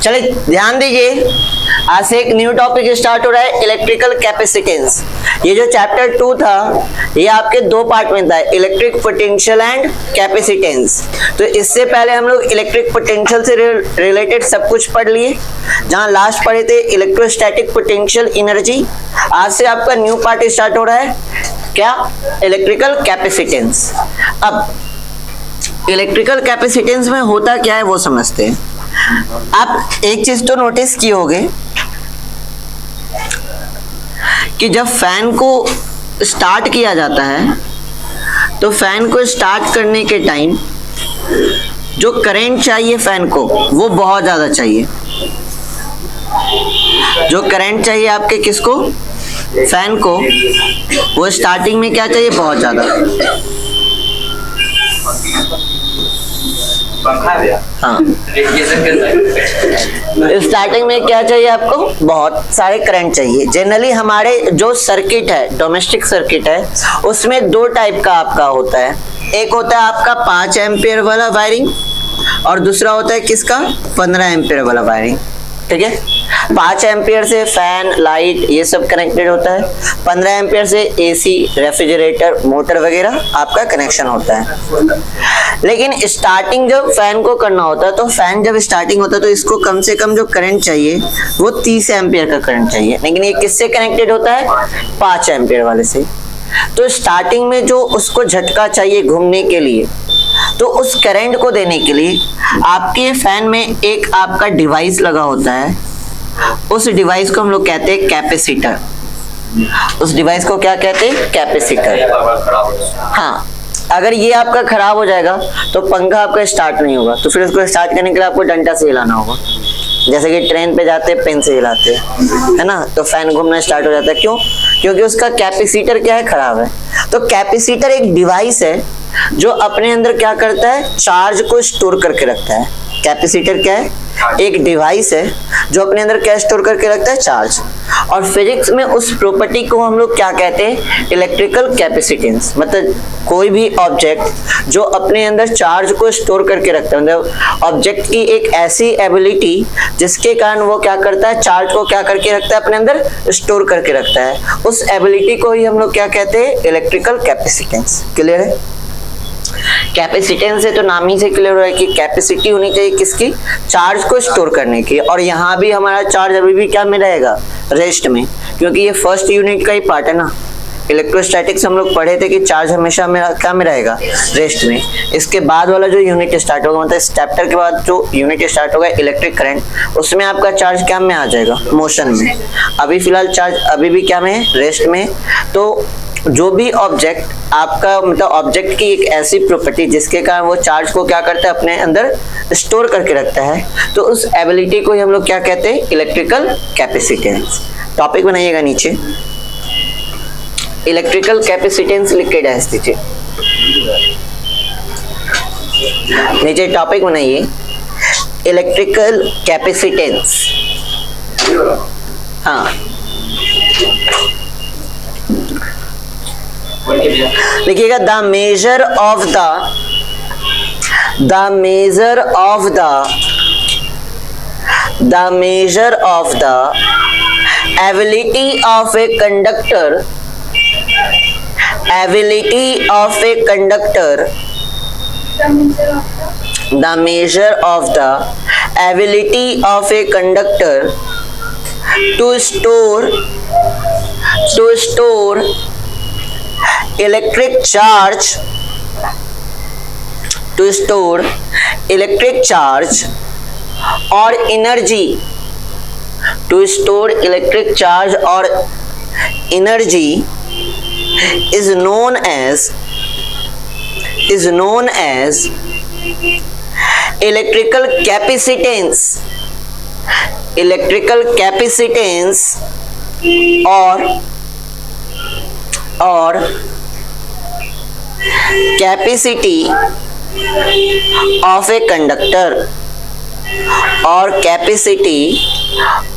चले ध्यान दीजिए, आज से एक न्यू टॉपिक स्टार्ट हो रहा है, इलेक्ट्रिकल कैपेसिटेंस। ये जो चैप्टर 2 था ये आपके दो पार्ट में था, इलेक्ट्रिक पोटेंशियल एंड कैपेसिटेंस। तो इससे पहले हम लोग इलेक्ट्रिक पोटेंशियल से रिलेटेड सब कुछ पढ़ लिए, जहां लास्ट पढ़े थे इलेक्ट्रोस्टैटिक पोटेंशियल एनर्जी। आज से आपका न्यू पार्ट स्टार्ट हो रहा है, क्या? Electrical capacitance. अब इलेक्ट्रिकल कैपेसिटेंस में होता क्या है वो समझते हैं। आप एक चीज तो नोटिस किए होंगे कि जब फैन को स्टार्ट किया जाता है तो फैन को स्टार्ट करने के टाइम जो करंट चाहिए फैन को वो बहुत ज्यादा चाहिए। जो करंट चाहिए आपके किसको? फैन को। वो स्टार्टिंग में क्या चाहिए? बहुत ज्यादा। हाँ, स्टार्टिंग में क्या चाहिए आपको? बहुत सारे करंट चाहिए। जनरली हमारे जो सर्किट है, डोमेस्टिक सर्किट है, उसमें दो टाइप का आपका होता है। एक होता है आपका 5 एम्पियर वाला वायरिंग और दूसरा होता है किसका? 15 एम्पियर वाला वायरिंग। ठीक है, 5 एम्पियर से फैन, लाइट ये सब कनेक्टेड होता है। 15 एम्पियर से एसी, रेफ्रिजरेटर, मोटर वगैरह आपका कनेक्शन होता है। लेकिन स्टार्टिंग जब फैन को करना होता है तो फैन जब स्टार्टिंग होता है तो इसको कम से कम जो करंट चाहिए वो 30 एम्पियर का करंट चाहिए। लेकिन ये किससे कनेक्टेड होता है? 5 एम्पियर वाले से। तो स्टार्टिंग में जो उसको झटका चाहिए घूमने के लिए, तो उस करंट को देने के लिए आपके फैन में एक आपका डिवाइस लगा होता है। उस डिवाइस को हम लोग कहते हैं कैपेसिटर। उस डिवाइस को क्या कहते हैं? कैपेसिटर। हाँ, अगर ये आपका खराब हो जाएगा तो पंखा आपका स्टार्ट नहीं होगा, तो फिर उसको स्टार्ट करने के लिए आपको डंडा से हिलाना होगा। जैसे कि ट्रेन पे जाते हैं पेन से हिलाते हैं, है ना, तो फैन घूमना स्टार्ट हो जाता है। क्यों? क्योंकि उसका कैपेसिटर क्या है? खराब है। तो कैपेसिटर एक डिवाइस है जो अपने अंदर क्या करता है? चार्ज को स्टोर करके रखता है। कैपेसिटर क्या है? एक डिवाइस है जो अपने अंदर क्या स्टोर करके रखता है? चार्ज। और फिजिक्स में उस प्रॉपर्टी को हम लोग क्या कहते हैं? Electrical capacitance. मतलब कोई भी ऑब्जेक्ट जो अपने अंदर चार्ज को स्टोर करके रखता है, मतलब ऑब्जेक्ट की एक ऐसी एबिलिटी जिसके कारण वो क्या करता है? चार्ज को क्या करके रखता है? अपने अंदर स्टोर करके रखता है। उस एबिलिटी को ही हम लोग क्या कहते हैं? Electrical capacitance. क्लियर है? कैपेसिटेंस से तो नाम ही से क्लियर हो रहा है कि कैपेसिटी होनी चाहिए किसकी? चार्ज को स्टोर करने की। और यहाँ भी हमारा चार्ज अभी भी क्या में रहेगा? रेस्ट में, क्योंकि ये फर्स्ट यूनिट का ही पार्ट है ना। इलेक्ट्रोस्टैटिक्स हम लोग पढ़े थे कि चार्ज हमेशा में क्या में रहेगा? रेस्ट में। इसके बाद वाला जो यूनिट स्टार्ट होगा, मतलब इस चैप्टर के बाद जो यूनिट स्टार्ट होगा इलेक्ट्रिक करंट, उसमें आपका चार्ज क्या में आ जाएगा? मोशन में। अभी फिलहाल चार्ज अभी भी क्या में है? रेस्ट में। तो जो भी ऑब्जेक्ट आपका, मतलब ऑब्जेक्ट की एक ऐसी प्रॉपर्टी जिसके कारण वो चार्ज को क्या करता है? अपने अंदर स्टोर करके रखता है, तो उस एबिलिटी को ही हम लोग क्या कहते हैं? Electrical capacitance. टॉपिक बनाइएगा नीचे, इलेक्ट्रिकल कैपेसिटेंस लिख के डाल दीजिए नीचे। टॉपिक बनाइए इलेक्ट्रिकल कैपेसिटेंस। हाँ, लिखिएगा the measure of the ability of a conductor, the measure of the ability of a conductor to store electric charge, or energy, is known as electrical capacitance, or capacity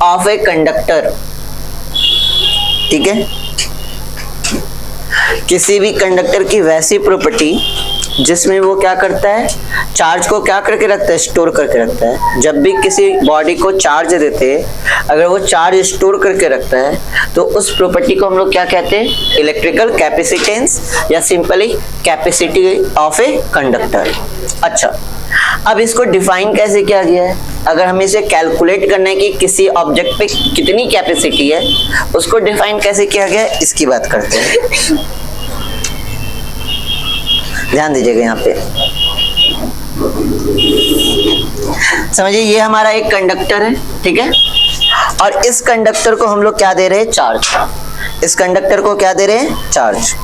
of a conductor, ठीक है। किसी भी conductor की वैसी property जिसमें वो क्या करता है, चार्ज को क्या करके रखता है, स्टोर करके रखता है। जब भी किसी बॉडी को चार्ज देते हैं, अगर वो चार्ज स्टोर करके रखता है तो उस प्रॉपर्टी को हम लोग क्या कहते हैं, इलेक्ट्रिकल कैपेसिटेंस या simply capacity of a conductor. अच्छा, अब इसको डिफाइन कैसे किया गया है, अगर हमें इसे कैलकुलेट करना है कि किसी ऑब्जेक्ट पे कितनी कैपेसिटी है, उसको डिफाइन कैसे किया गया है, इसकी बात करते हैं। ध्यान दीजिएगा यहाँ पे, समझिए ये हमारा एक कंडक्टर है, ठीक है, और इस कंडक्टर को हम लोग क्या दे रहे हैं, चार्ज। इस कंडक्टर को क्या दे रहे हैं, चार्ज।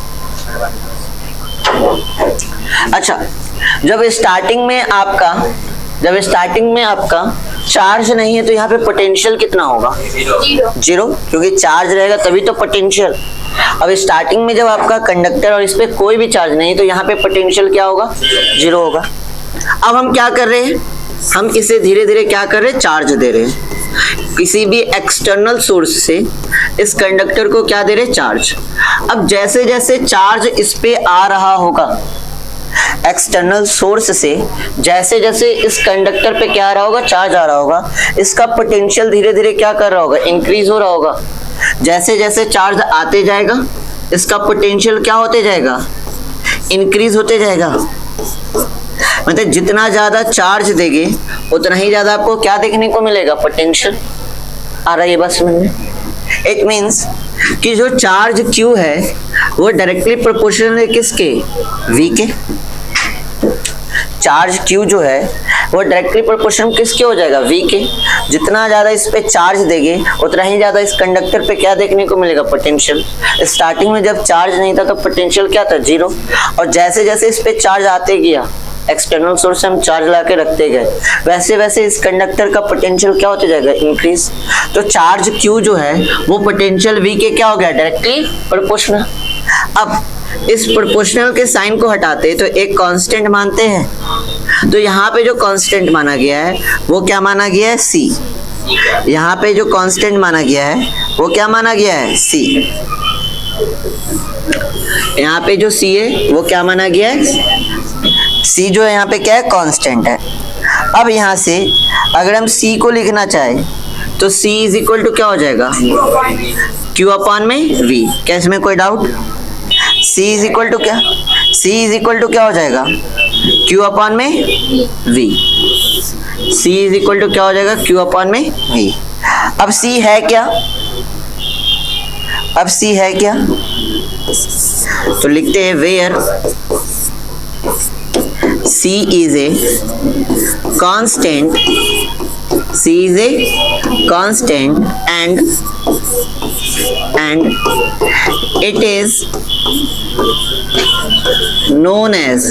अच्छा, जब स्टार्टिंग में आपका चार्ज नहीं है तो यहाँ पे पोटेंशियल कितना होगा, जीरो, क्योंकि चार्ज रहेगा तभी तो पोटेंशियल। अब स्टार्टिंग में जब आपका कंडक्टर और इस पे कोई भी चार्ज नहीं तो यहाँ पे पोटेंशियल क्या होगा, जीरो होगा। अब हम क्या कर रहे हैं, हम इसे धीरे धीरे क्या कर रहे हैं, चार्ज दे रहे हैं। किसी भी एक्सटर्नल सोर्स से इस कंडक्टर को क्या दे रहे हैं, चार्ज। अब जैसे जैसे चार्ज इस पे आ रहा होगा, एक्सटर्नल सोर्स से जैसे जैसे इस कंडक्टर पे क्या आ रहा होगा, चार्ज आ रहा होगा, इसका पोटेंशियल धीरे धीरे क्या कर रहा होगा, इंक्रीज हो रहा होगा। जैसे जैसे चार्ज आते जाएगा इसका पोटेंशियल क्या होते जाएगा, इंक्रीज होते जाएगा। मतलब जितना ज्यादा चार्ज देंगे उतना ही ज्यादा आपको क्या देखने को मिलेगा, पोटेंशियल। आ रहा है ये बात समझ में? इट मीन्स कि जो चार्ज Q है वो डायरेक्टली प्रोपोर्शनल है किसके, V के। चार्ज Q जो है वो डायरेक्टली प्रोपोर्शनल किसके हो जाएगा, V के। जितना ज्यादा इस पे चार्ज देंगे उतना ही ज्यादा इस कंडक्टर पे क्या देखने को मिलेगा, पोटेंशियल। स्टार्टिंग में जब चार्ज नहीं था तो पोटेंशियल क्या था, जीरो, और जैसे जैसे इस पे चार्ज आते गया, एक्सटर्नल सोर्स से हम चार्ज लाके रखते गए, वैसे वैसे इस कंडक्टर का पोटेंशियल क्या होते जाएगा, इंक्रीज। तो चार्ज Q जो है वो पोटेंशियल V के क्या हो गया, डायरेक्टली प्रोपोर्शनल। अब इस प्रोपोर्शनल के साइन को हटाते तो एक कांस्टेंट मानते हैं, तो यहाँ पे जो कांस्टेंट माना गया है वो क्या माना गया है, C। यहाँ पे जो कांस्टेंट माना गया है वो क्या माना गया है, C। यहाँ पे जो C है वो क्या माना गया है, C जो है यहाँ पे क्या है, कांस्टेंट है। अब यहाँ से अगर हम C को लिखना चाहे तो C इज इक्वल टू क्या हो जाएगा, Q अपॉन में V। क्या इसमें कोई doubt? C is equal to क्या, C इज इक्वल टू क्या हो जाएगा, Q अपॉन में V। C is equal to क्या हो जाएगा, Q अपॉन में V। अब C है क्या, अब C है क्या, तो लिखते हैं where C is a constant, C is a constant and it is known as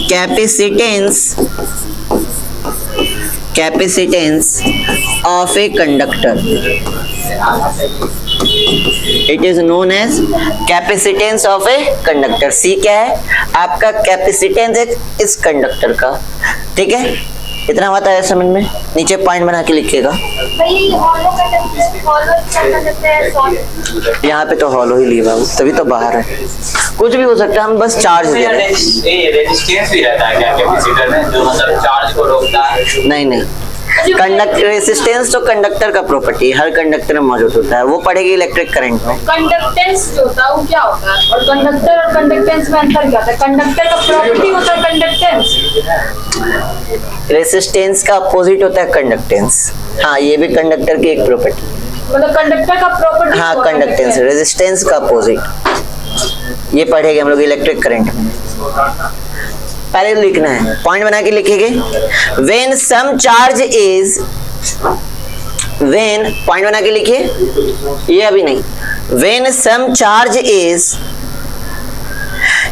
capacitance of a conductor. It is known as capacitance of a conductor. C क्या है, आपका कैपेसिटेंस है इस कंडक्टर का, ठीक है। इतना बात आया समझ में? नीचे पॉइंट बना के लिखिएगा। यहाँ पे तो हॉलो ही लिया, तभी तो बाहर है, कुछ भी हो सकता है, हम बस चार्ज दे रहे हैं। रेजिस्टेंस भी रहता है क्या कैपेसिटर में, जो मतलब चार्ज को रोकता है? नहीं, कंडक्टर रेजिस्टेंस तो कंडक्टर का प्रॉपर्टी हर कंडक्टर में मौजूद होता है, वो पड़ेगी इलेक्ट्रिक करंट में। कंडक्टेंस जो होता है वो क्या होता है, और कंडक्टर और कंडक्टेंस में अंतर क्या होता है? कंडक्टर का प्रॉपर्टी होता है कंडक्टेंस, रेजिस्टेंस का अपोजिट होता है कंडक्टेंस। हाँ, ये भी कंडक्टर की एक प्रॉपर्टी, मतलब कंडक्टर का प्रॉपर्टी। हाँ, कंडक्टेंस रेजिस्टेंस का अपोजिट, ये पढ़ेंगे हम लोग इलेक्ट्रिक करंट में। पहले लिखना है, पॉइंट बना के लिखेंगे। When some charge is, when point बना के लिखिए, ये अभी नहीं। When some charge is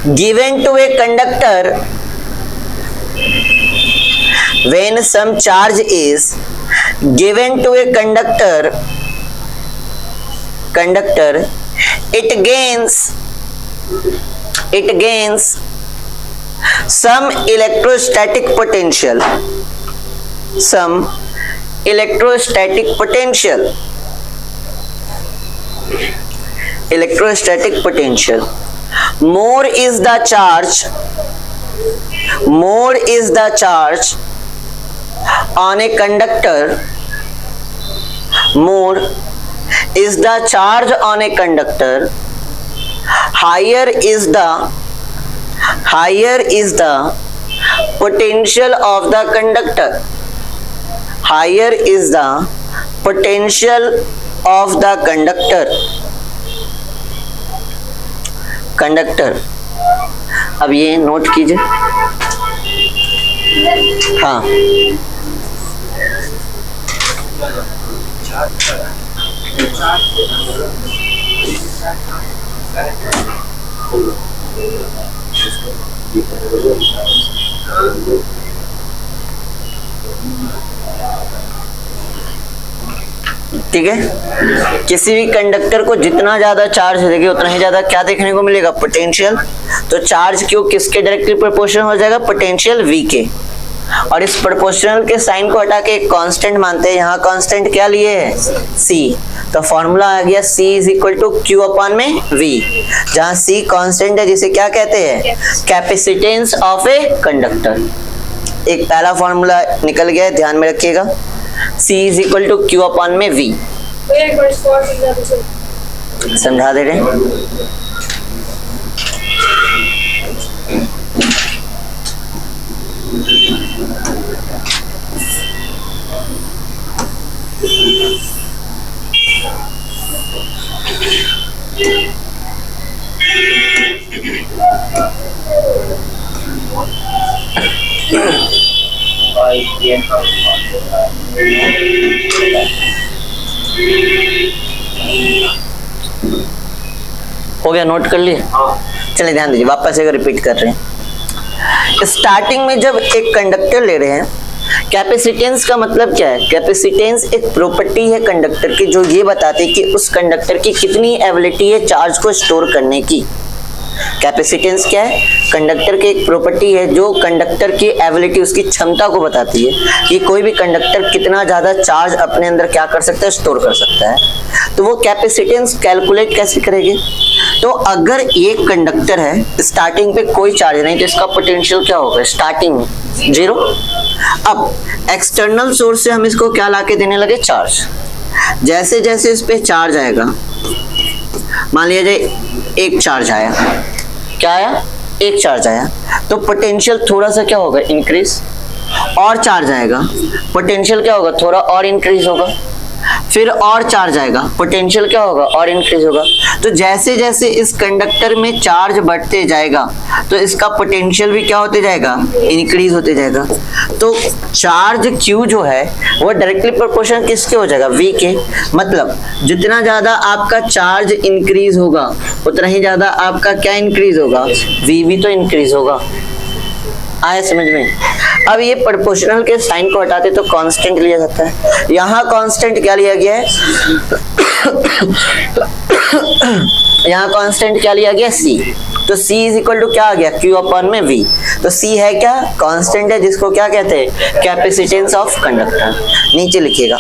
given to a conductor, when some charge is given to a conductor, it gains some electrostatic potential, electrostatic potential. More is the charge on a conductor. More is the charge on a conductor. Higher is the potential of the conductor. Higher is the potential of the conductor. अब ये note कीजिए. हाँ, ठीक है. किसी भी conductor को जितना ज्यादा चार्ज देंगे उतना ही ज्यादा क्या देखने को मिलेगा, पोटेंशियल. तो चार्ज क्यू किसके डायरेक्टली प्रोपोर्शनल हो जाएगा, पोटेंशियल V के. और इस प्रोपोर्शनल के साइन को हटा के एक कांस्टेंट मानते हैं. यहाँ कांस्टेंट क्या लिए है, C. तो फॉर्मूला आ गया C is equal to Q upon में V, जहाँ C कांस्टेंट है जिसे क्या कहते हैं, कैपेसिटेंस ऑफ ए कंडक्टर. एक पहला फॉर्मूला निकल गया है, ध्यान में रखिएगा. C is equal to Q upon में V. समझा दे रहे हैं. हो गया, नोट कर लिए. चलिए ध्यान दीजिए, वापस एक रिपीट कर रहे हैं. स्टार्टिंग में जब एक कंडक्टर ले रहे हैं, कैपेसिटेंस का मतलब क्या है, कैपेसिटेंस एक प्रॉपर्टी है कंडक्टर की जो ये बताती है कि उस कंडक्टर की कितनी एबिलिटी है चार्ज को स्टोर करने की. कैपेसिटेंस क्या है, कंडक्टर की एक प्रॉपर्टी है जो कंडक्टर की एबिलिटी, उसकी क्षमता को बताती है कि कोई भी कंडक्टर कितना ज्यादा चार्ज अपने अंदर क्या कर सकता है, स्टोर कर सकता है. तो वो कैपेसिटेंस कैलकुलेट कैसे करेंगे, तो अगर एक कंडक्टर है, स्टार्टिंग पे कोई चार्ज नहीं, तो इसका पोटेंशियल क्या होगा, स्टार्टिंग 0. अब एक्सटर्नल सोर्स से हम इसको क्या लाके देने लगे, चार्ज. जैसे जैसे इस पे चार्ज आएगा, मान लीजिए एक चार्ज आया, क्या आया, एक चार्ज आया, तो पोटेंशियल थोड़ा सा क्या होगा, इंक्रीज. और चार्ज आएगा, पोटेंशियल क्या होगा, थोड़ा और इंक्रीज होगा. फिर और चार्ज आएगा, पोटेंशियल क्या होगा, और इंक्रीज होगा. तो जैसे जैसे इस कंडक्टर में चार्ज बढ़ते जाएगा तो इसका पोटेंशियल भी क्या होते जाएगा, इंक्रीज होते जाएगा. तो चार्ज Q जो है वो डायरेक्टली प्रोपोर्शनल किसके हो जाएगा, V के. मतलब जितना ज्यादा आपका चार्ज इंक्रीज होगा उतना ही ज्यादा आपका क्या इंक्रीज होगा, V भी तो इंक्रीज होगा. आया समझ में. अब ये प्रोपोर्शनल के साइन को हटाते तो कांस्टेंट लिया जाता है. यहाँ कांस्टेंट क्या लिया गया है, यहाँ कांस्टेंट क्या लिया गया, C. तो C इज इक्वल टू क्या आ गया, Q अपॉन में V. तो C है क्या, कांस्टेंट है जिसको क्या कहते हैं, कैपेसिटेंस ऑफ कंडक्टर. नीचे लिखिएगा,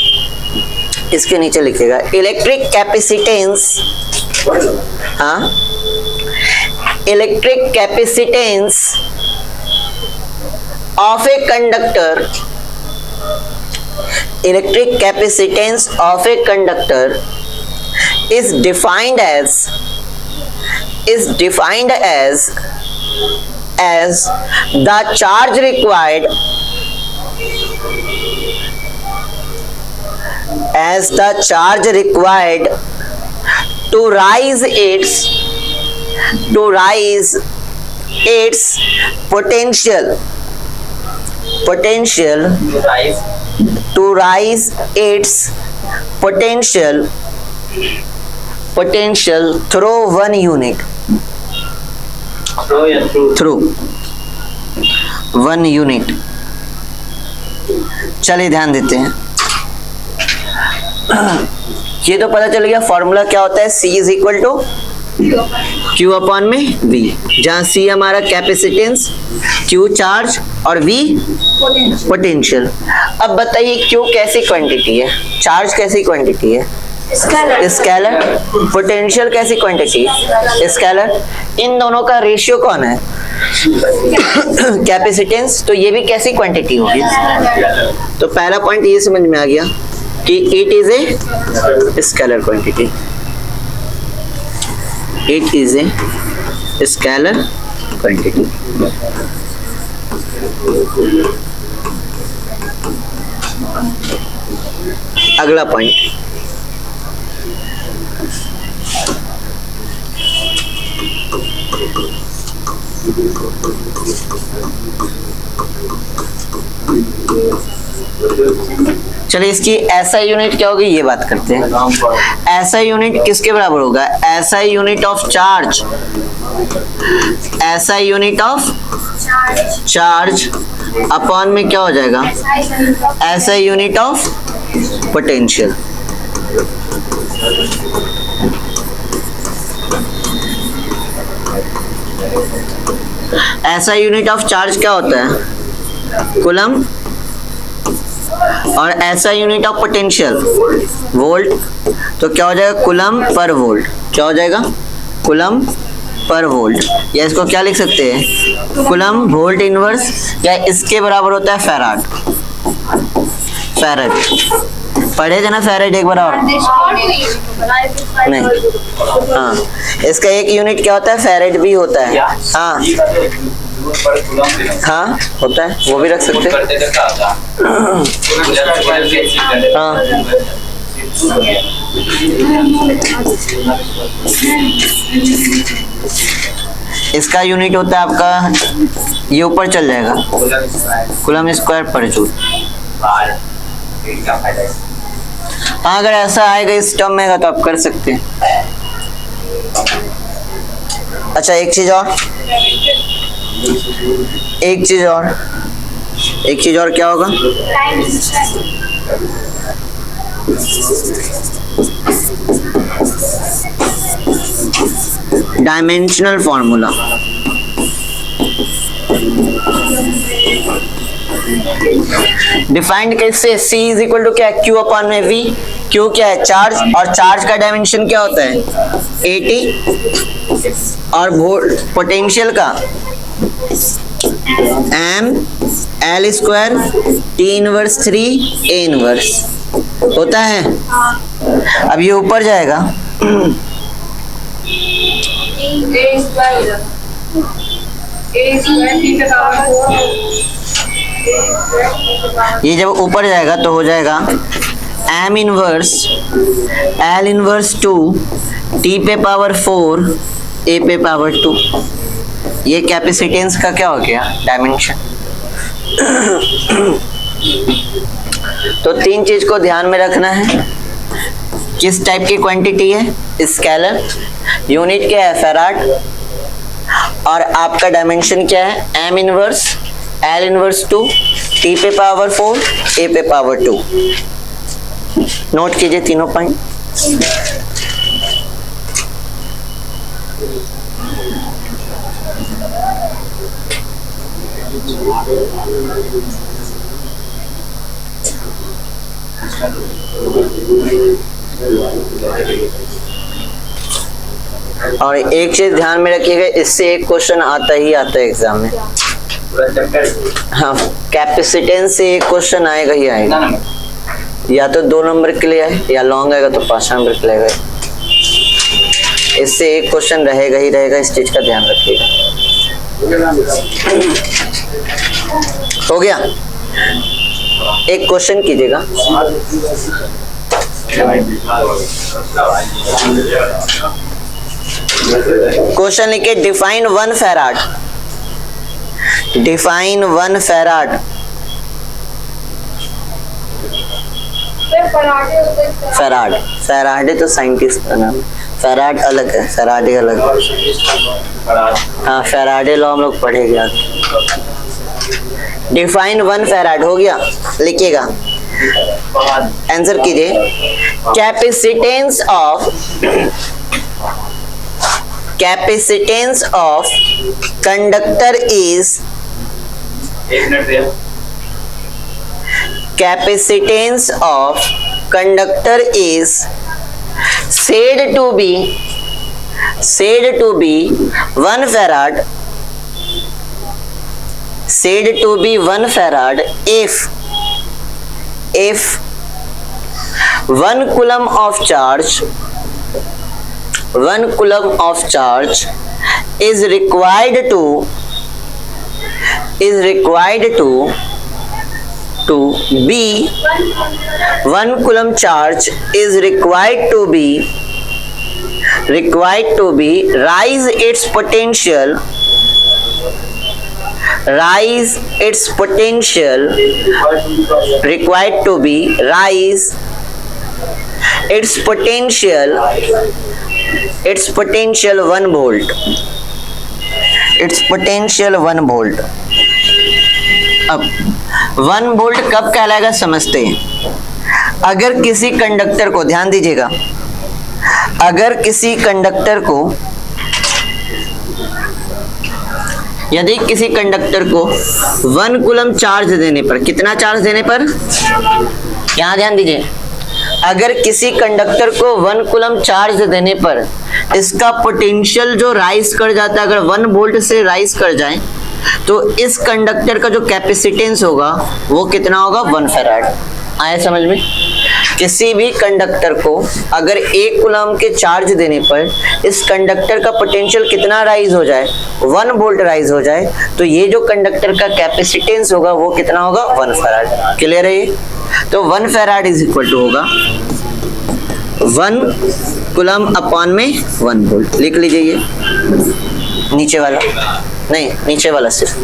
इसके नीचे लिखिएगा इलेक्ट्रिक कैपेसिटेंस. हाँ, electric capacitance of a conductor, electric capacitance of a conductor is defined as the charge required to rise its potential to rise its potential through 1 unit, through 1 unit. चलिए ध्यान देते हैं. ये तो पता चल गया फॉर्मूला क्या होता है, C is equal to Q upon में V, जहाँ C हमारा कैपेसिटेंस, Q चार्ज और V पोटेंशियल. अब बताइए Q कैसी क्वांटिटी है, चार्ज कैसी क्वांटिटी है, स्केलर। पोटेंशियल कैसी क्वांटिटी? स्केलर। इन दोनों का रेशियो कौन है? कैपेसिटेंस। तो ये भी कैसी क्वांटिटी होगी? तो पहला पॉइंट ये समझ में आ गया कि it is a scalar quantity. It is a scalar quantity. अगला पॉइंट, चलिए इसकी एसआई यूनिट क्या होगी ये बात करते हैं। एसआई यूनिट किसके बराबर होगा? SI unit of charge. SI unit of charge upon में क्या हो जाएगा? SI unit of potential. ऐसा यूनिट ऑफ चार्ज क्या होता है? कूलम। और ऐसा यूनिट ऑफ पोटेंशियल वोल्ट। तो क्या हो जाएगा? Coulomb per volt. क्या हो जाएगा? Coulomb per volt. या इसको क्या लिख सकते हैं? कूलम वोल्ट इनवर्स, या इसके बराबर होता है फैराड। फैराड पढ़े थे ना फैराड एक बार और? नहीं। हाँ, इसका एक यूनिट क्या होता है? फैराड भी होता है। हाँ हाँ होता है, वो भी रख सकते हैं। हाँ इसका यूनिट होता है आपका, ये ऊपर चल जाएगा, कूलम स्क्वायर पर जूल। हाँ अगर ऐसा आएगा इस टर्म में तो आप कर सकते हैं। अच्छा एक चीज और, एक चीज और क्या होगा? Dimensional formula. डिफाइंड कैसे? C इज इक्वल टू क्या है? Q अपॉन में V। Q क्या है? चार्ज, और चार्ज का डायमेंशन क्या होता है? 80। और वोल्ट पोटेंशियल का M L square T inverse 3 A inverse होता है। अब ये ऊपर जाएगा, ये जब ऊपर जाएगा तो हो जाएगा M inverse L inverse 2 T पे पावर 4 A पे पावर 2। ये कैपेसिटेंस का क्या हो गया? डायमेंशन। तो तीन चीज को ध्यान में रखना है। किस टाइप की क्वांटिटी है? स्केलर। यूनिट क्या है? फैराड। और आपका डायमेंशन क्या है? M inverse L inverse 2 T पे पावर 4 A पे पावर 2। नोट कीजिए तीनों पॉइंट। और एक चीज ध्यान में रखिएगा, इससे एक क्वेश्चन आता ही आता है एग्जाम में। हाँ, कैपेसिटेंस से एक क्वेश्चन आएगा ही आएगा। या तो 2 नंबर के लिए आए, या लॉन्ग आएगा तो 5 नंबर के लिए आएगा। इससे एक क्वेश्चन रहेगा ही रहेगा, इस चीज का ध्यान रखिएगा। हो गया? एक क्वेश्चन कीजिएगा। क्वेश्चन लिखे, define 1 farad. Define 1 farad. Farad, Faraday तो साइंटिस्ट का नाम, फैराड अलग है, फैराडे अलग है। हाँ फैराडे लॉ हम लोग पढ़ेंगे। डिफाइन 1 फैराड हो गया, लिखिएगा, आंसर कीजिए। Capacitance of conductor is, capacitance of conductor is said to be 1 farad, said to be 1 farad if 1 coulomb of charge is required to be 1 coulomb charge is required to be rise its potential required to be rise its potential 1 volt, its potential 1 volt। अब 1 volt कब कहलाएगा समझते हैं। अगर किसी conductor को, ध्यान दीजिएगा, अगर किसी कंडक्टर को, यदि किसी कंडक्टर को 1 कूलम चार्ज देने पर, कितना चार्ज देने पर, यहाँ ध्यान दीजिए, अगर किसी कंडक्टर को 1 कूलम चार्ज देने पर इसका पोटेंशियल जो राइज कर जाता है, अगर 1 वोल्ट से राइज कर जाए तो इस कंडक्टर का जो कैपेसिटेंस होगा वो कितना होगा, 1 फैराड। आया समझ में। किसी भी कंडक्टर को अगर 1 कूलम के चार्ज देने पर इस कंडक्टर का पोटेंशियल कितना राइज हो जाए, 1 वोल्ट राइज हो जाए, तो ये जो कंडक्टर का कैपेसिटेंस होगा वो कितना होगा, 1 फैराड। क्लियर है ये। तो 1 फैराड इज इक्वल टू होगा 1 कूलम अपॉन में 1 वोल्ट। लिख लीजिए ये नीचे वाला, नहीं नीचे वाला सिर्फ।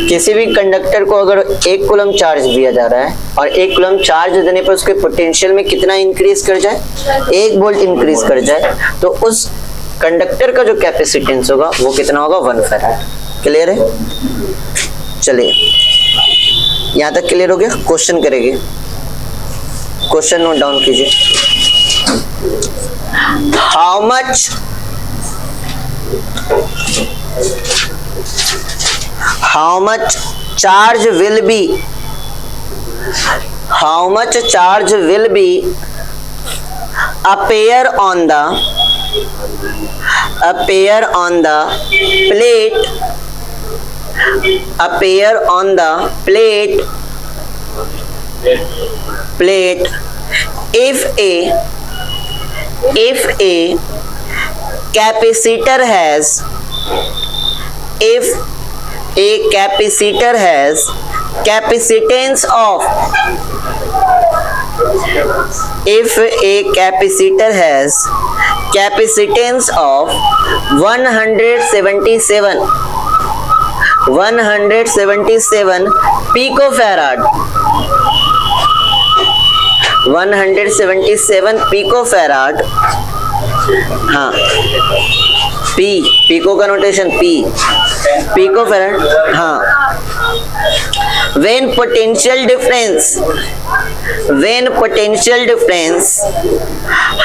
किसी भी कंडक्टर को अगर 1 कूलम चार्ज दिया जा रहा है और 1 कूलम चार्ज देने पर उसके पोटेंशियल में कितना इंक्रीज कर जाए, 1 वोल्ट इंक्रीज कर जाए, तो उस कंडक्टर का जो कैपेसिटेंस होगा वो कितना होगा, 1 फैराड। क्लियर है। चलिए यहाँ तक क्लियर हो गया। क्वेश्चन करेंगे, क्वेश्चन नोट डाउन कीजिए। How much charge will be appear on the plate if a capacitor has capacitance of 177 picofarad, 177 picofarad, हाँ पिको का नोटेशन पिकोफैराड, हाँ। when potential difference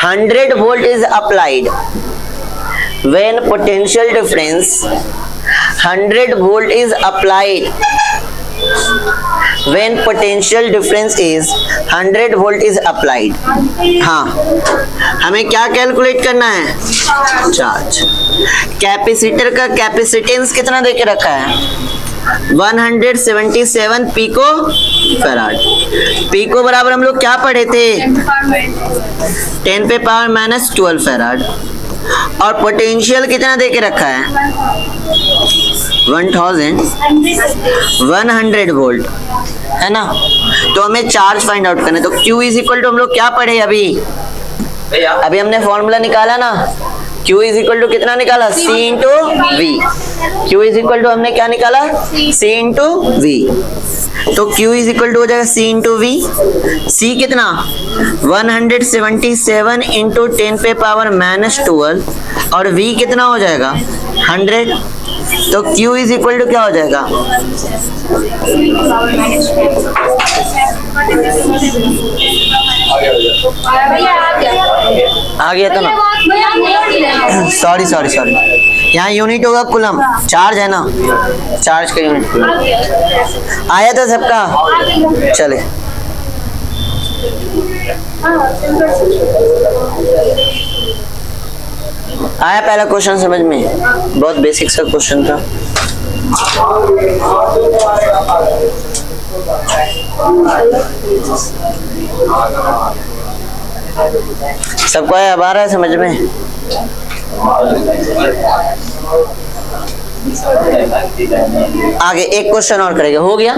100 volt is applied, when potential difference 100 volt is applied, when potential difference is 100 volt is applied, हाँ हमें क्या calculate करना है, charge. Capacitor का capacitance कितना देके रखा है, 177 पिको फैराड। पिको बराबर हम लोग क्या पढ़े थे, 10 पे पावर माइनस 12 फैराड। और पोटेंशियल कितना देके रखा है, 1100 वोल्ट, है ना। तो हमें चार्ज फाइंड आउट करना है। तो Q इज इक्वल टू हम लोग क्या पढ़े, अभी हमने फॉर्मूला निकाला ना, Q इज इक्वल टू कितना निकाला, C into V. Q is equal to हमने क्या निकाला, C इंटू वी। तो Q इज इक्वल टू हो जाएगा C इंटू वी। C कितना, 177 इंटू 10 पे पावर माइनस 12, और V कितना हो जाएगा, 100। तो Q इज इक्वल टू क्या हो जाएगा, आ गया तो ना, सॉरी यहाँ यूनिट होगा कूलम, चार्ज है ना, चार्ज का यूनिट कूलम। आया था सबका। चले आया पहला क्वेश्चन समझ में? बहुत बेसिक सा क्वेश्चन था। सबको आया? अब आ रहा है समझ में? आगे एक क्वेश्चन और करेंगे, हो गया?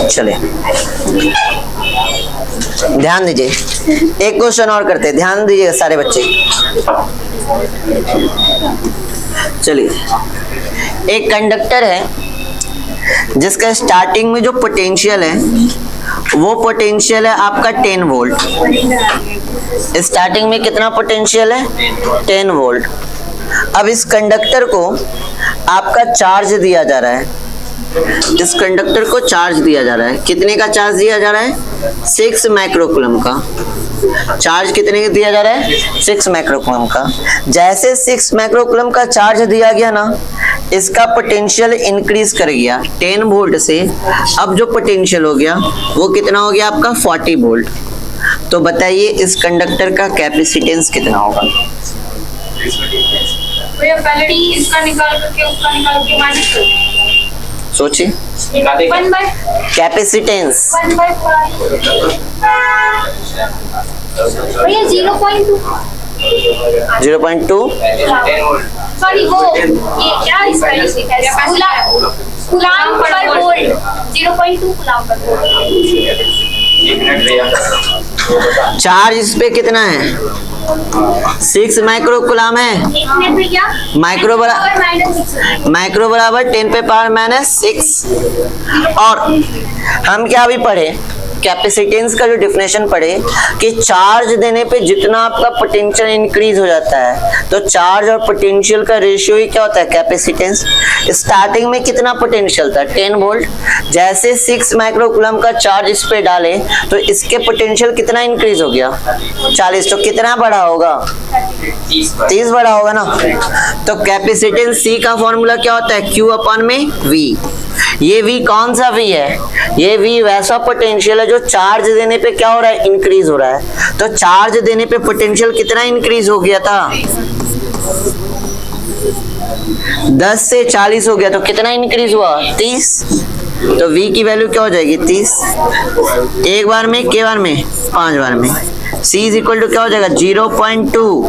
चले ध्यान दीजिए, एक क्वेश्चन और करते हैं, ध्यान दीजिएगा सारे बच्चे। चलिए, एक कंडक्टर है जिसका स्टार्टिंग में जो पोटेंशियल है वो पोटेंशियल है आपका 10 वोल्ट। स्टार्टिंग में कितना पोटेंशियल है? 10 वोल्ट। अब इस कंडक्टर को आपका चार्ज दिया जा रहा है, इस कंडक्टर को चार्ज दिया जा रहा है। कितने का चार्ज दिया जा रहा है? 6 माइक्रोकूलम का चार्ज। कितने का दिया जा रहा है? 6 माइक्रोकूलम का। जैसे 6 माइक्रोकूलम का चार्ज दिया गया ना, इसका पोटेंशियल इंक्रीज कर गया 10 वोल्ट से। अब जो पोटेंशियल हो गया वो कितना हो गया आपका? 40 वोल्ट। तो बताइए इस कंडक्टर का कैपेसिटेंस कितना होगा? पहले इसका निकाल करके उसका निकाल के माइनस कर सोचिए। कैपेसिटेंस 0.2। सॉरी वो ये क्या इसका कूलाम पर वोल्ट 0.2 कूलाम पर वोल्ट। चार्ज इस पे कितना है? 6 माइक्रो कूलाम है। माइक्रो बराबर 10 पे पावर -6। और हम क्या भी पढ़े, कैपेसिटेंस का जो डेफिनेशन पढ़े कि चार्ज देने पे जितना आपका पोटेंशियल इंक्रीज हो जाता है, तो चार्ज और पोटेंशियल का रेशियो ही क्या होता है? कैपेसिटेंस। स्टार्टिंग में कितना पोटेंशियल था? 10 वोल्ट। जैसे 6 माइक्रोकूलम का चार्ज इस पे डाले तो इसके पोटेंशियल कितना इंक्रीज हो गया? 40। तो कितना बड़ा होगा? 30 बड़ा होगा ना। तो कैपेसिटेंस C का फॉर्मूला क्या होता है? Q/V। ये V कौन सा V है? ये V वैसा पोटेंशियल है जो चार्ज देने पे क्या हो रहा है? इंक्रीज हो रहा है। तो चार्ज देने पे पोटेंशियल कितना इंक्रीज हो गया था? 10 से 40 हो गया। तो कितना इंक्रीज हुआ? 30। तो V की वैल्यू क्या हो जाएगी? 30। एक बार में, के बार में? 5 बार में। C इज इक्वल टू क्या हो जाएगा? 0.2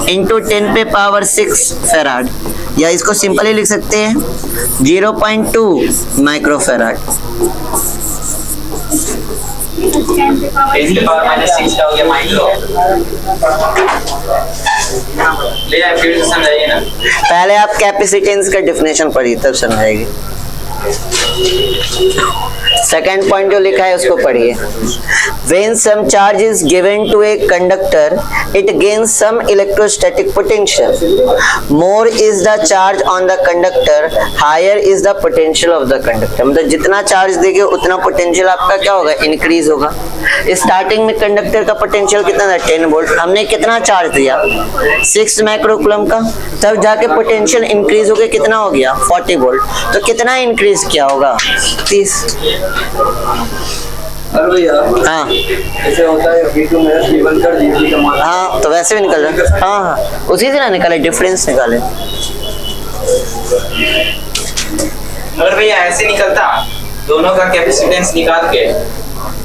इंटू 10 पे पावर 6 फेराड, या इसको सिंपली लिख सकते हैं 0.2 माइक्रो फेराड। 10 पे पावर -6 का हो गया माइक्रो। ले जाए फिर से समझाइए ना। पहले आप कैपेसिटेंस का डेफिनेशन पढ़िए तब समझाएंगे। सेकेंड पॉइंट जो लिखा है उसको पढ़िए। When some charge is given to a conductor, it gains some electrostatic potential. More is the charge on the conductor, higher is the potential of the conductor. मतलब जितना चार्ज देंगे उतना पोटेंशियल आपका क्या होगा? इंक्रीज होगा। स्टार्टिंग में conductor का पोटेंशियल कितना था? 10 वोल्ट। हमने कितना चार्ज दिया? 6 माइक्रोकूलम का। तब जाके पोटेंशियल इंक्रीज हो गया, कितना हो गया? 40 वोल्ट। तो कितना इंक्रीज किया होगा? 30। हाँ ऐसे होता है V2 में V1 कर D3 का मान। हाँ, तो वैसे भी निकल रहा है। हाँ, उसी से ना निकाले, डिफरेंस निकाले। अगर भैया ऐसे निकलता, दोनों का कैपेसिटेंस निकाल के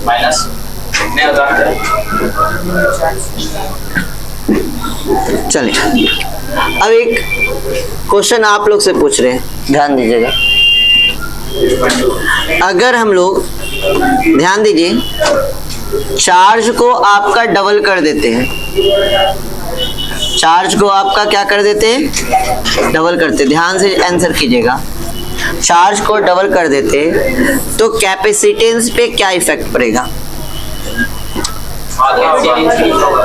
माइनस कितने होता है? चलिए, अब एक क्वेश्चन आप लोग से पूछ रहे हैं, ध्यान दीजिएगा। अगर हम लोग, ध्यान दीजिए, चार्ज को आपका डबल कर देते हैं, चार्ज को आपका क्या कर देते हैं? डबल करते। ध्यान से आंसर कीजिएगा। चार्ज को डबल कर देते तो कैपेसिटेंस पे क्या इफेक्ट पड़ेगा?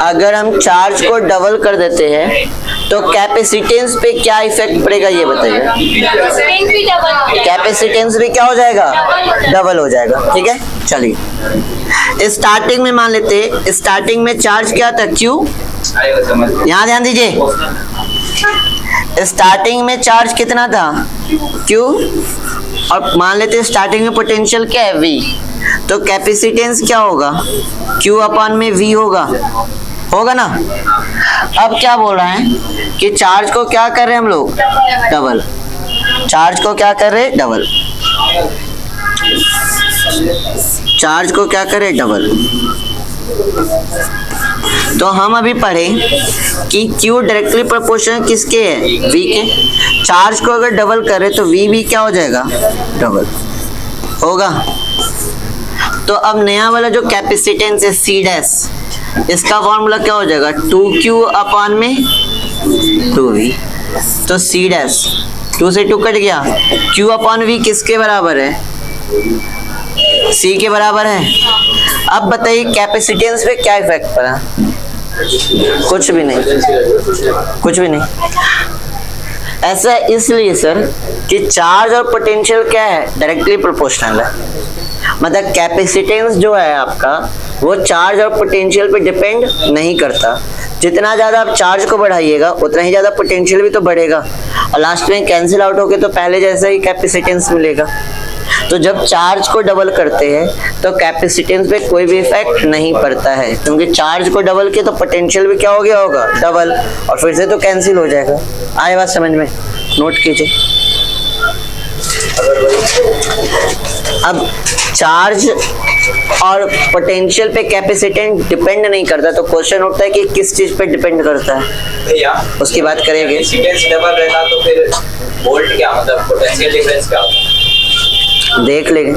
अगर हम चार्ज को डबल कर देते हैं तो कैपेसिटेंस पे क्या इफेक्ट पड़ेगा, ये बताइए। कैपेसिटेंस भी क्या हो जाएगा? डबल हो जाएगा। ठीक है, चलिए स्टार्टिंग में मान लेते हैं, स्टार्टिंग में चार्ज क्या था? Q। यहाँ ध्यान दीजिए, स्टार्टिंग में चार्ज कितना था Q, और मान लेते हैं स्टार्टिंग में पोटेंशियल क्या है V, तो कैपेसिटेंस क्या होगा Q अपॉन में V होगा ना। अब क्या बोल रहे हैं कि चार्ज को क्या कर रहे हैं हम लोग, डबल। चार्ज को क्या कर रहे हैं, डबल। चार्ज को क्या करे, डबल। तो हम अभी पढ़े कि Q डायरेक्टली प्रोपोर्शनल किसके है, V के। चार्ज को अगर डबल करे तो V भी क्या हो जाएगा, डबल होगा। तो अब नया वाला जो कैपेसिटेंस है C डैश, इसका फॉर्मूला क्या हो जाएगा, 2Q अपॉन में 2V। तो C डैश 2 से 2 कट गया, Q अपॉन V किसके बराबर है, C के बराबर है। अब बताइए कैपेसिटेंस पे क्या इफेक्ट पड़ा, कुछ भी नहीं। ऐसा इसलिए सर कि चार्ज और पोटेंशियल क्या है, डायरेक्टली प्रोपोर्शनल है। मतलब कैपेसिटेंस जो है आपका वो चार्ज और पोटेंशियल पे डिपेंड नहीं करता। जितना ज़्यादा आप चार्ज को बढ़ाइएगा उतना ही ज़्यादा पोटेंशियल भी तो बढ़ेगा, और लास्ट में कैंसिल आउट होके तो पहले जैसा ही कैपेसिटेंस मिलेगा। तो जब चार्ज को डबल करते हैं तो कैपेसिटेंस पे कोई भी इफेक्ट नहीं पड़ता है, क्योंकि चार्ज को डबल किया तो पोटेंशियल भी क्या हो गया होगा, डबल, और फिर से तो कैंसिल हो जाएगा। आए बात समझ में, नोट कीजिए। अब चार्ज और पोटेंशियल पे कैपेसिटेंस डिपेंड नहीं करता, तो क्वेश्चन उठता है कि किस चीज पे डिपेंड करता है, भैया उसकी बात करेंगे। कैपेसिटेंस डबल रहता तो फिर वोल्ट क्या, मतलब पोटेंशियल डिफरेंस क्या होता, देख लेंगे।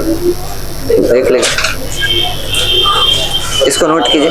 इसको नोट कीजिए।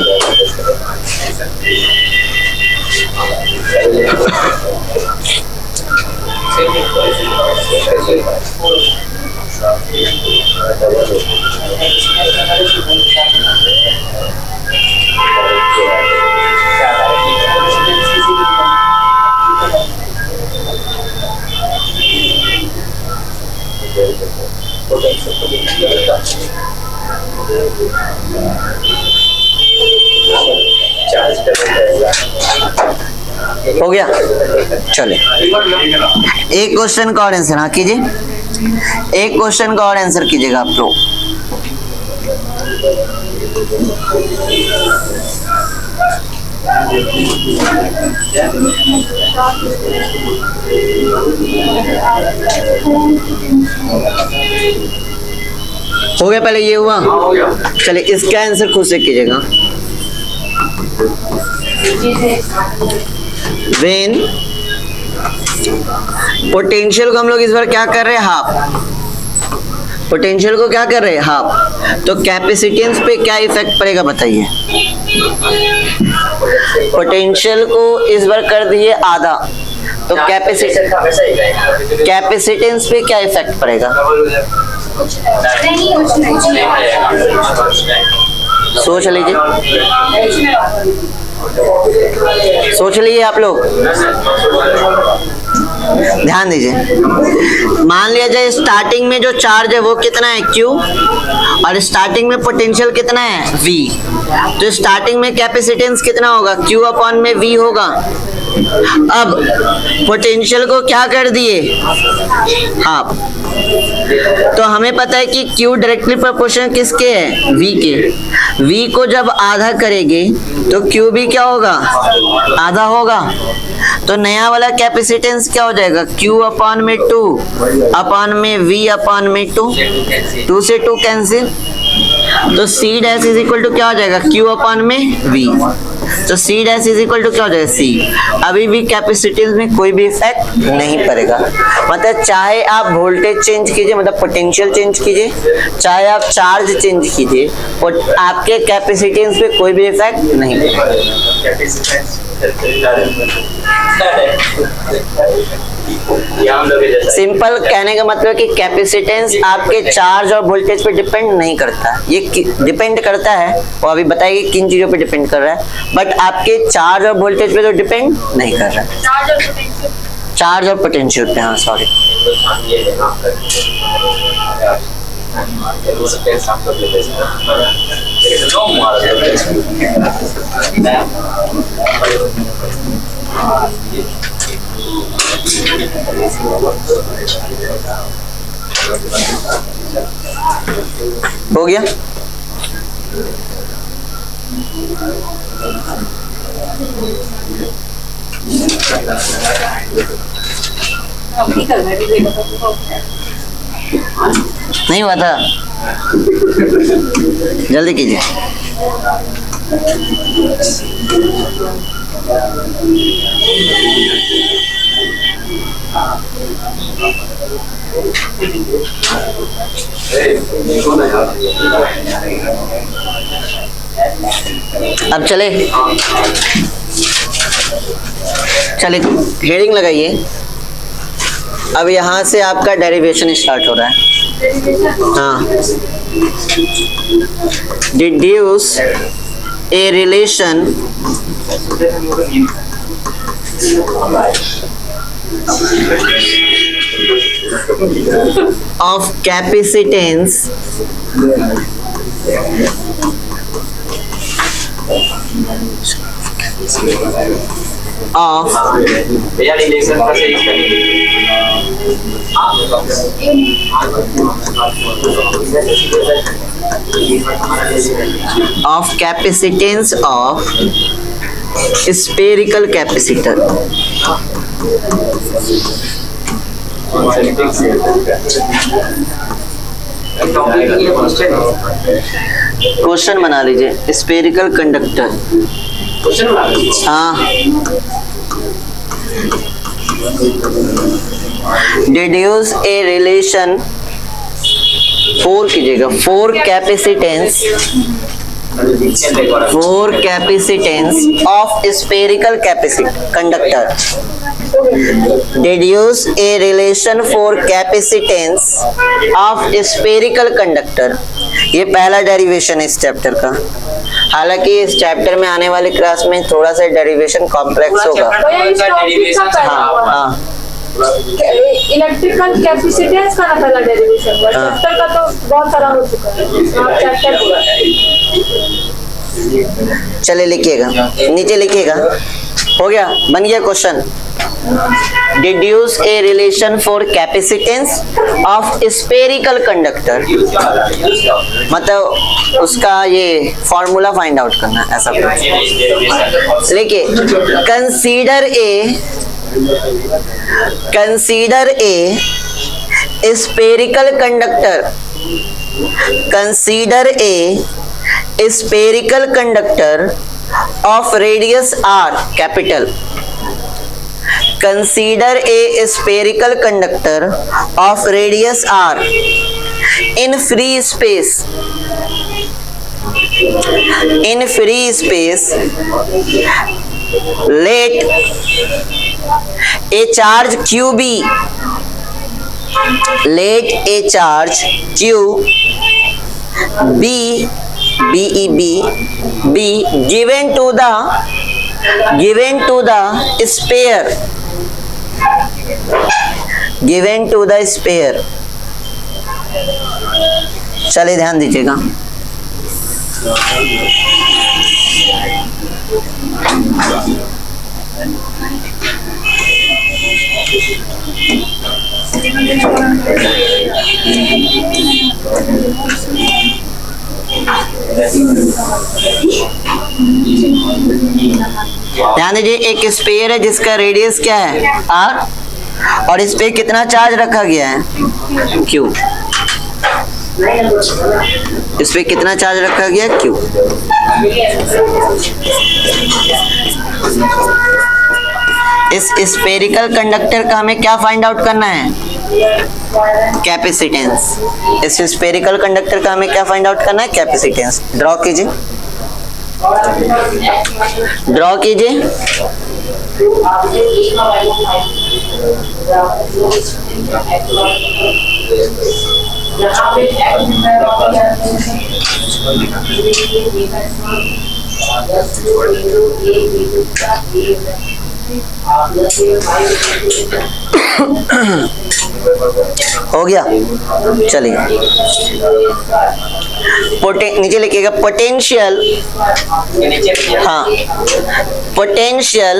हो गया, चले एक क्वेश्चन का और आंसर, हाँ कीजिए। एक क्वेश्चन का और आंसर कीजिएगा आप लोग। हो गया, पहले ये हुआ, चलिए इसका आंसर खुद से कीजिएगा। वेन पोटेंशियल को हम लोग इस बार क्या कर रहे हैं, हाफ। पोटेंशियल को क्या कर रहे हैं, हाफ। तो कैपेसिटेंस पे क्या इफेक्ट पड़ेगा बताइए। पोटेंशियल को इस बार कर दिए आधा, तो कैपेसिटेंस पे क्या इफेक्ट पड़ेगा, सोच लीजिए, सोच लीजिए आप लोग, ध्यान दीजिए। मान लिया जाए स्टार्टिंग में जो चार्ज है वो कितना है, Q, और स्टार्टिंग में पोटेंशियल कितना है, V। तो स्टार्टिंग में कैपेसिटेंस कितना होगा, Q अपॉन में V होगा। अब पोटेंशियल को क्या कर दिए, हाफ। तो हमें पता है कि Q डायरेक्टली प्रोपोर्शनल किसके है, V के। V को जब आधा करेंगे तो Q भी क्या होगा, आधा होगा। तो नया वाला कैपेसिटेंस क्या हो जाएगा, Q अपॉन में 2 अपॉन में V अपॉन में 2, 2 से 2 कैंसिल। तो C dash is equal to क्या हो जाएगा, Q अपॉन में V। तो C dash is equal to क्या हो जाएगा, C। अभी भी कैपेसिटेंस में कोई भी इफेक्ट नहीं पड़ेगा। मतलब चाहे आप वोल्टेज चेंज कीजिए, मतलब पोटेंशियल चेंज कीजिए, चाहे आप चार्ज चेंज कीजिए, और आपके कैपेसिटेंस पे कोई भी इफेक्ट नहीं पड़ेगा। सिंपल कहने का मतलब कि कैपेसिटेंस आपके चार्ज और वोल्टेज पे डिपेंड नहीं करता। ये डिपेंड करता है, वो अभी बताइए किन चीजों पे डिपेंड कर रहा है, बट आपके चार्ज और वोल्टेज पे तो डिपेंड नहीं कर रहा है। चार्ज और पोटेंशियल पे, हाँ सॉरी। गया? नहीं हुआ था? जल्दी कीजिए। अब चले चले हेडिंग लगाइए। अब यहाँ से आपका डेरिवेशन स्टार्ट हो रहा है। हाँ, deduce a relation of capacitance of भैया रिलेशन का सही करेंगे। of capacitance of spherical capacitor। Question बना लीजिए। Spherical conductor. हाँ, डिड्यूस ए रिलेशन 4 कीजिएगा। 4 capacitance of spherical conductor। Deduce a relation for capacitance of spherical conductor। ये पहला डेरिवेशन है इस चैप्टर का। हालांकि इस चैप्टर में आने वाले क्लास में थोड़ा सा डेरिवेशन कॉम्प्लेक्स होगा। हाँ, इलेक्ट्रिकल कैपेसिटेंस का ना पहला डेरिवेशन हुआ। चैप्टर का तो बहुत सारा हो चुका है। आप चैप्टर पूरा चले लिखिएगा, नीचे लिखिएगा। हो गया, बन गया question. Deduce a relation for capacitance of spherical conductor, मतलब उसका ये फॉर्मूला फाइंड आउट करना, ऐसा कुछ लिखिए। Consider a spherical conductor. Consider a spherical conductor of radius r, capital। Consider a spherical conductor of radius r in free space। In free space, let a charge q be, let a charge q be given to the sphere। चलिए ध्यान दीजिएगा। ध्यान दीजिए, एक sphere है जिसका radius क्या है r, और इस पे कितना चार्ज रखा गया है q। इस पे कितना चार्ज रखा गया q। इस स्फेरिकल कंडक्टर का हमें क्या फाइंड आउट करना है? कैपेसिटेंस। इस स्फेरिकल कंडक्टर का हमें क्या फाइंड आउट करना है? कैपेसिटेंस। ड्रॉ कीजिए, ड्रॉ कीजिए। हो गया, चलिए नीचे लिखिएगा पोटेंशियल। हाँ, potential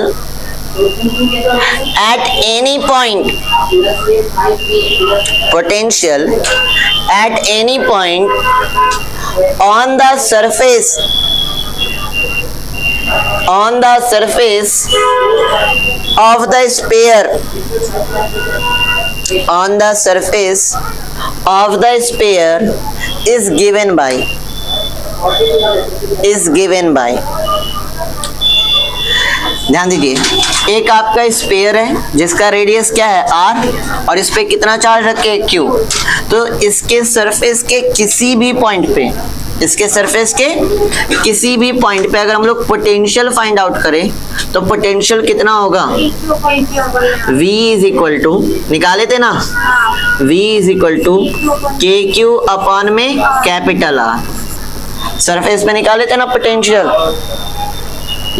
at any point, potential at any point on the surface of the sphere, on the surface of the sphere is given by ध्यान दीजिए, एक आपका स्फीयर है जिसका रेडियस क्या है r और इस पे कितना चार्ज रखे q। तो इसके सरफेस के किसी भी पॉइंट पे, इसके सरफेस के किसी भी पॉइंट पे अगर हम लोग पोटेंशियल फाइंड आउट करें तो पोटेंशियल कितना होगा, v इज इक्वल टू, निकाले थे ना, v इज इक्वल टू के क्यू अपॉन में कैपिटल R। सरफेस पे निकाले थे ना पोटेंशियल,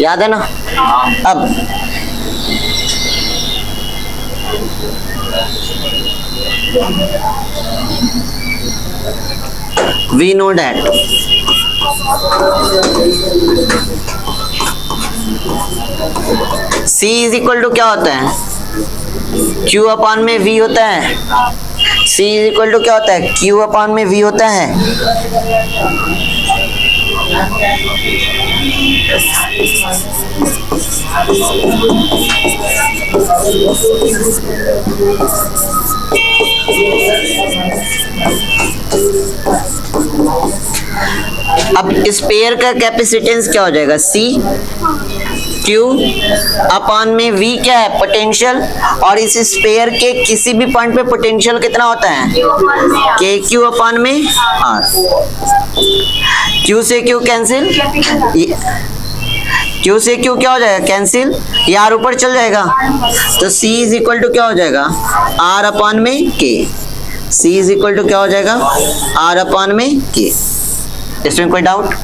याद है ना। अब we know that C is equal to क्या होता है, Q अपॉन में V होता है। C इज इक्वल टू क्या होता है, Q अपॉन में V होता है। अब स्पेयर का कैपेसिटेंस क्या हो जाएगा, C Q अपॉन में V क्या है, पोटेंशियल, और इस स्पेयर के किसी भी पॉइंट पे पोटेंशियल कितना होता है, के क्यू अपॉन में R। Q से Q कैंसिल, Q से Q क्या हो जाएगा, कैंसिल, ये R ऊपर चल जाएगा। तो C इज इक्वल टू क्या हो जाएगा, R अपॉन में K। C is equal to क्या हो जाएगा, R अपॉन में K। इसमें कोई doubt,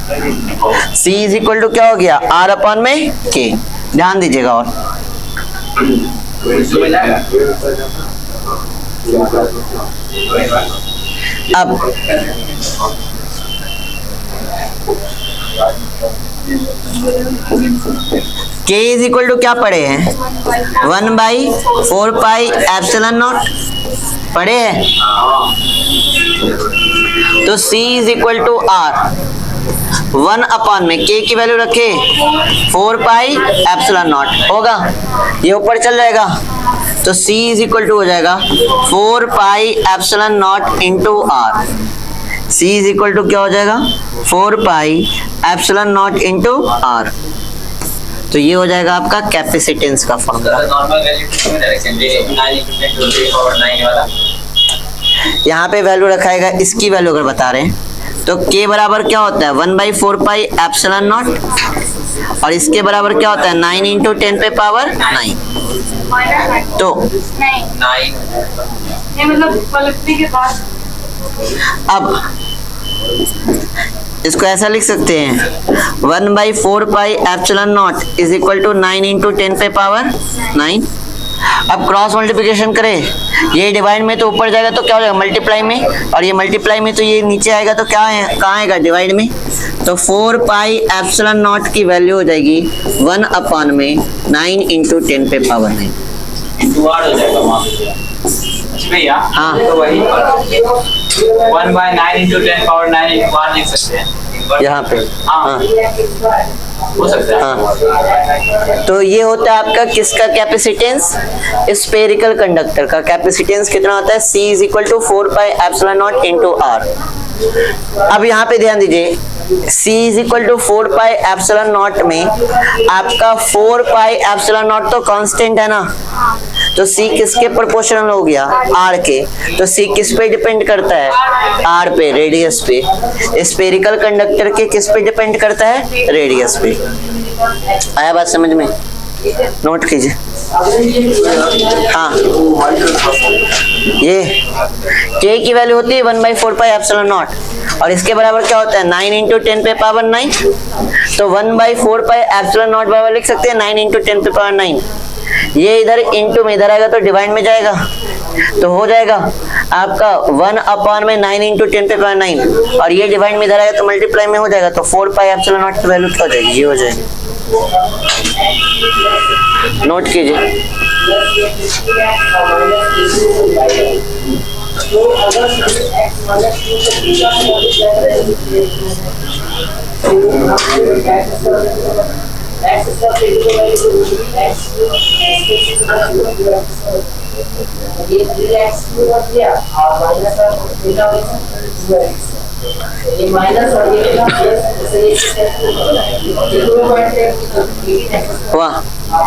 C is equal to क्या हो गया, R अपॉन में K। ध्यान दीजिएगा। और अब K इज इक्वल टू क्या पढ़े हैं, 1/4 पाई एप्सिलॉन नॉट पढ़े हैं। तो C is equal to R, 1 upon में K की वैल्यू रखे 4 पाई एप्सिलॉन नॉट होगा, ये ऊपर चल जाएगा। तो C इज इक्वल टू हो जाएगा 4 pi epsilon naught into R। C is equal to क्या हो जाएगा, 4 pi epsilon naught into R। तो ये हो जाएगा आपका कैपेसिटेंस का फॉर्मूला। यहाँ पे वैल्यू रखाएगा, इसकी वैल्यू अगर बता रहे हैं तो K बराबर क्या होता है, 1/4 पाई एप्सिलॉन नॉट, और इसके बराबर क्या होता है, 9 इंटू 10 पे पावर 9। तो अब इसको ऐसा लिख सकते हैं, 1/4 pi epsilon naught is equal to 9 into 10 पे पावर 9। अब क्रॉस मल्टीप्लिकेशन करें, ये डिवाइड में तो ऊपर जाएगा तो क्या हो जाएगा, मल्टीप्लाई में, और ये मल्टीप्लाई में तो ये नीचे आएगा तो क्या है, कहाँ आएगा, डिवाइड में। तो 4 पाई एप्सिलॉन नॉट की वैल्यू हो जाएगी 1 अपॉन में 9 इंटू 10 पे पावर 9। हाँ, तो वही 1/9 इंटू 10 पावर 9 बार लिख सकते हैं यहाँ पे। हाँ, हो सकता है। हाँ, तो ये होता है आपका किसका कैपेसिटेंस, स्फेरिकल कंडक्टर का कैपेसिटेंस कितना होता है, C is equal to 4 pi epsilon naught into R। अब यहाँ पे ध्यान दीजिए, C is equal to 4 pi epsilon naught में आपका 4 पाई एप्सिलॉन नॉट तो कांस्टेंट है ना, तो C किसके प्रोपोर्शनल हो गया, R के। तो C किस पे डिपेंड करता है, R पे, रेडियस पे। स्फेरिकल कंडक्टर के किस पे डिपेंड करता है, रेडियस पे। आया बात समझ में, नोट कीजिए। हाँ, ये K की वैल्यू होती है 1/4 पाई एप्सिलॉन नॉट, और इसके बराबर क्या होता है, 9 इंटू 10 पे पावर 9। तो 1/4 पाई एप्सिलॉन नॉट बराबर लिख सकते हैं 9 इंटू 10 पे पावर 9। ये इधर इंटू में इधर आएगा तो डिवाइड में जाएगा, तो हो जाएगा आपका 1 अपॉन में 9 इंटू 10 पे पावर 9, और ये डिवाइड में इधर आएगा तो मल्टीप्लाई में हो जाएगा। तो 4 पाई एप्सिलॉन नॉट की वैल्यू क्या हो जाएगी, ये हो जाएगी। नोट कीजिए। तो अगर x माइनस 2 को पूरा मल्टीप्लाई करेंगे x इसका फिर x ये 3x हो गया और माइनस का डेल्टा ये माइनस और ये का प्लस वाह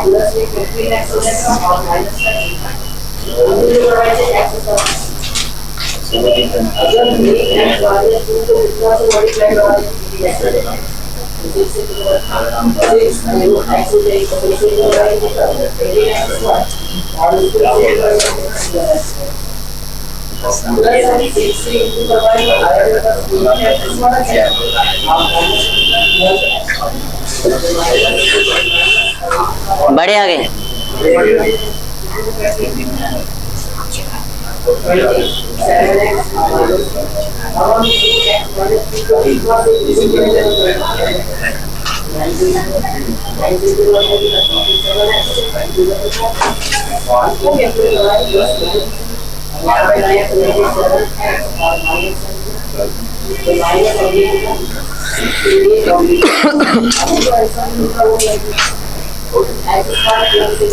प्लस 15x हो जाएगा और माइनस का अगर ये x वाले 2 को इतना से मल्टीप्लाई करा बड़े आ गए।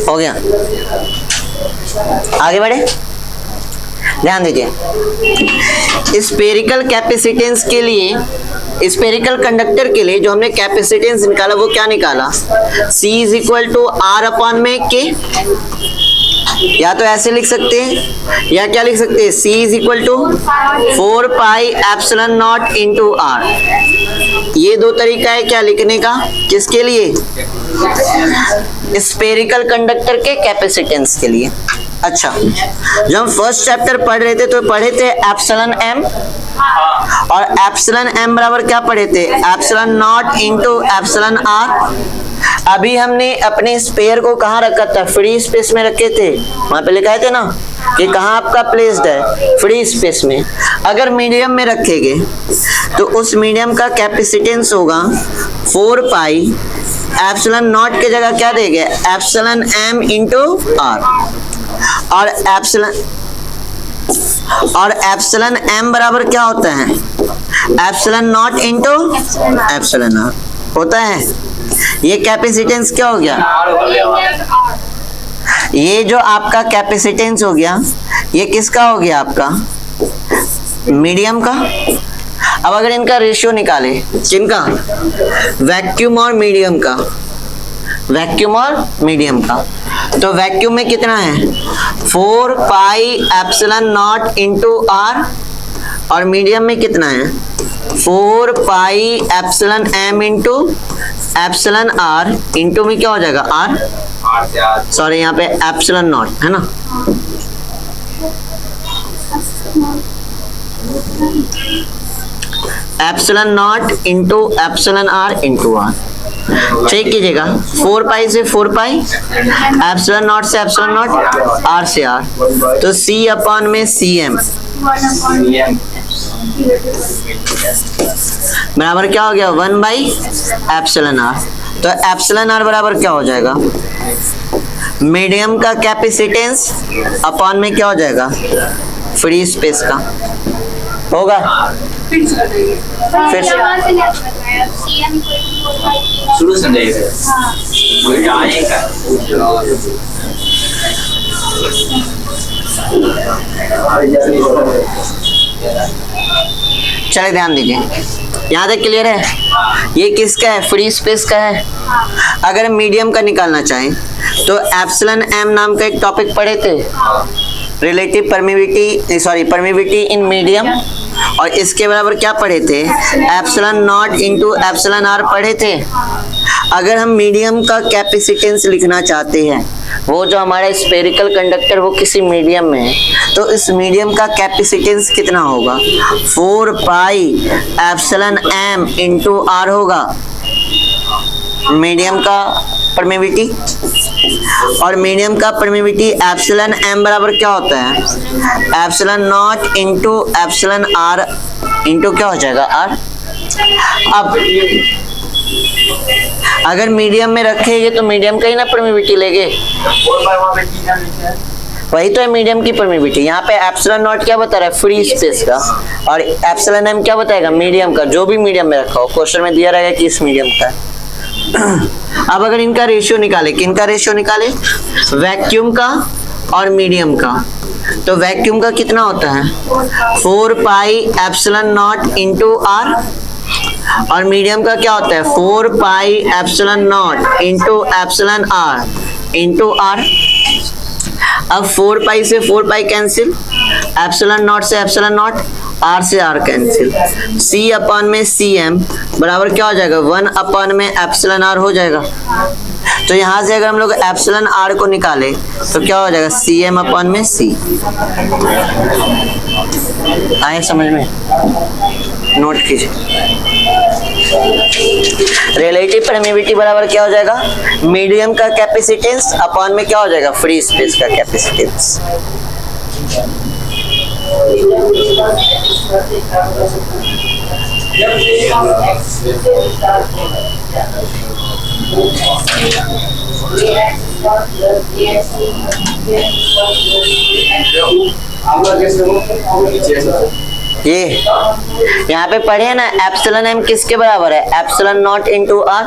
हो गया, आगे बढ़े। ध्यान दीजिए, स्पेरिकल कैपेसिटेंस के लिए, स्पेरिकल कंडक्टर के लिए जो हमने कैपेसिटेंस निकाला वो क्या निकाला, C is equal to R upon में K। या तो ऐसे लिख सकते हैं या क्या लिख सकते हैं, C is equal to 4 pi epsilon naught into R। ये दो तरीका है क्या लिखने का, किसके लिए, स्पेरिकल कंडक्टर के कैपेसिटेंस के लिए। अच्छा, जब हम फर्स्ट चैप्टर पढ़ रहे थे तो पढ़े थे एप्सिलॉन m, और एप्सिलॉन m बराबर क्या पढ़े थे, epsilon naught into epsilon r। अभी हमने अपने स्पेयर को कहाँ रखा था, फ्री स्पेस में रखे थे, वहां पे लिखा थे ना कि कहाँ आपका प्लेस्ड है, फ्री स्पेस में। अगर मीडियम में रखेंगे तो उस मीडियम का कैपेसिटेंस होगा 4 पाई एप्सिलॉन नॉट की जगह क्या देंगे, एप्सिलॉन m इंटू r। और एप्सिलॉन m बराबर क्या होता है, epsilon naught into epsilon r होता है। ये कैपेसिटेंस क्या हो गया, ये जो आपका कैपेसिटेंस हो गया ये किसका हो गया, आपका मीडियम का। अब अगर इनका रेशियो निकाले, किनका, वैक्यूम और मीडियम का, वैक्यूम और मीडियम का, तो वैक्यूम में कितना है 4 pi epsilon naught into r, और मीडियम में कितना है 4 pi epsilon m into epsilon r, into में क्या हो जाएगा r, सॉरी यहाँ पे एप्सिलॉन नॉट है ना। Epsilon naught into epsilon r into r। Check कीजिएगा, 4 पाई से 4 पाई, एप्सिलॉन नॉट से एप्सिलॉन नॉट, r से r, तो c अपॉन में cm बराबर क्या हो गया 1 बाई एप्सिलॉन r। तो एप्सिलॉन r बराबर क्या हो जाएगा, मीडियम का कैपेसिटेंस अपॉन में क्या हो जाएगा, फ्री स्पेस का होगा। फिर शुरू समझाइए, चलिए ध्यान दीजिए, यहाँ तक क्लियर है। ये किसका है, फ्री स्पेस का है। अगर मीडियम का निकालना चाहें तो एप्सिलॉन m नाम का एक टॉपिक पढ़े थे, रिलेटिव परमिविटी, सॉरी परमिविटी इन मीडियम, और इसके बराबर क्या पढ़े थे, epsilon naught into epsilon r पढ़े थे। अगर हम मीडियम का कैपेसिटेंस लिखना चाहते हैं, वो जो हमारा स्पेरिकल कंडक्टर वो किसी मीडियम में है, तो इस मीडियम का कैपेसिटेंस कितना होगा, 4 pi epsilon m into r होगा मीडियम का परमिविटी। और मीडियम का परमिविटी एप्सिलॉन m बराबर क्या होता है, epsilon naught into epsilon r into क्या हो जाएगा r। अब अगर मीडियम में रखेंगे तो मीडियम का ही ना परमिविटी लेंगे, वही तो है मीडियम की परमिटिविटी। यहाँ पे एप्सिलॉन नॉट क्या बता रहा है, फ्री स्पेस का, और एप्सिलॉन एम क्या बताएगा, मीडियम का, जो भी मीडियम में रखा हो। क्वेश्चन में दिया रहेगा कि इस मीडियम का है। अब अगर इनका रेशियो निकाले, किनका रेशियो निकाले, वैक्यूम का और मीडियम का, तो वैक्यूम का कितना होता है 4 pi epsilon naught into R, और मीडियम का क्या होता है 4 pi epsilon naught into epsilon R into R. अब 4 पाई से 4 पाई कैंसिल, एप्सिलॉन नॉट से एप्सिलॉन नॉट, आर से आर कैंसिल, सी अपॉन में सी एम बराबर क्या हो जाएगा 1 अपॉन में एप्सिलॉन आर हो जाएगा। तो यहाँ से अगर हम लोग एप्सिलॉन आर को निकाले तो क्या हो जाएगा सी एम अपॉन में सी। आए समझ में, नोट कीजिए। रिलेटिव परमिटिविटी बराबर क्या हो जाएगा, मीडियम का कैपेसिटेंस अपॉन में क्या हो जाएगा फ्री स्पेस का कैपेसिटेंस। ये यहाँ पे पढ़े ना, एप्सिलॉन एम किसके बराबर है, एप्सिलॉन नॉट इंटू आर।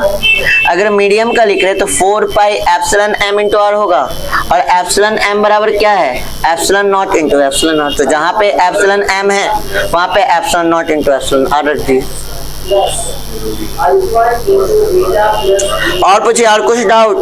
अगर मीडियम का लिख रहे तो 4 pi epsilon M into R होगा, और एप्सिलॉन एम बराबर क्या है epsilon naught into epsilon naught. तो जहाँ पे एप्सिलॉन एम है वहाँ पे epsilon naught into epsilon R रख दिए। और पूछिए, और कुछ डाउट।